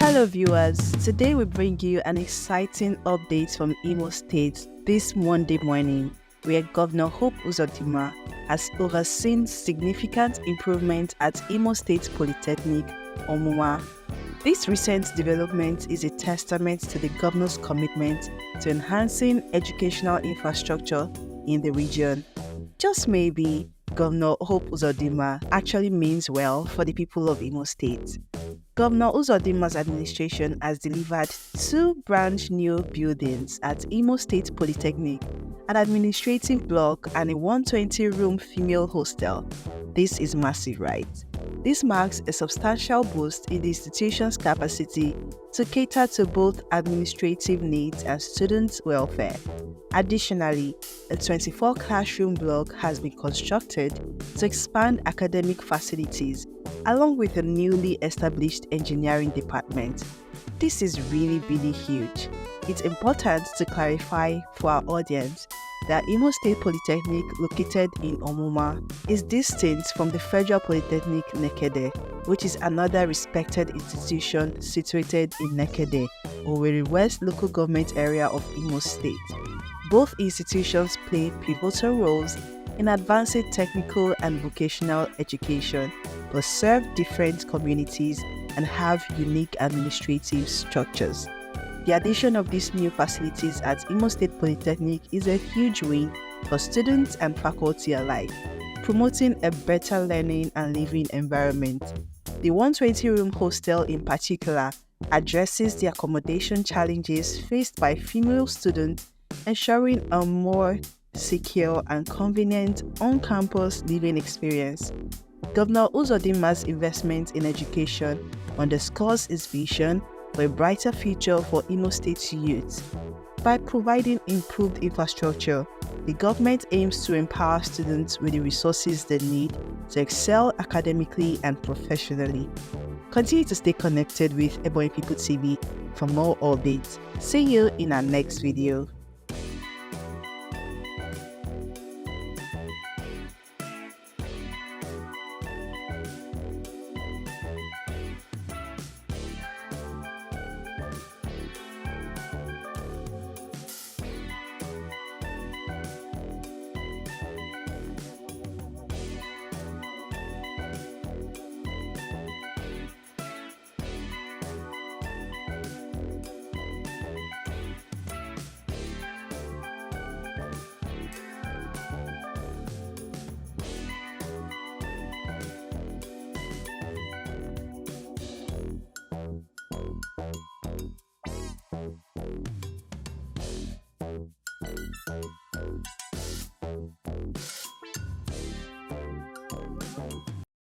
Hello viewers, today we bring you an exciting update from Imo State this Monday morning, where Governor Hope Uzodimma has overseen significant improvement at Imo State Polytechnic, Omuma. This recent development is a testament to the governor's commitment to enhancing educational infrastructure in the region. Just maybe, Governor Hope Uzodimma actually means well for the people of Imo State. Governor Uzodimma's administration has delivered two brand new buildings at Imo State Polytechnic, an administrative block and a 120-room female hostel. This is massive, right? This marks a substantial boost in the institution's capacity to cater to both administrative needs and student welfare. Additionally, a 24-classroom block has been constructed to expand academic facilities, along with a newly established engineering department. This is really huge. It's important to clarify for our audience that Imo State Polytechnic, located in Omuma, is distinct from the Federal Polytechnic Nekede, which is another respected institution situated in Nekede, Owerri West local government area of Imo State. Both institutions play pivotal roles in advancing technical and vocational education, but serve different communities and have unique administrative structures. The addition of these new facilities at Imo State Polytechnic is a huge win for students and faculty alike, promoting a better learning and living environment. The 120-room hostel in particular addresses the accommodation challenges faced by female students, ensuring a more secure and convenient on-campus living experience. Governor Uzodimma's investment in education underscores his vision for a brighter future for Imo State's youth. By providing improved infrastructure, the government aims to empower students with the resources they need to excel academically and professionally. Continue to stay connected with Ebony People TV for more updates. See you in our next video.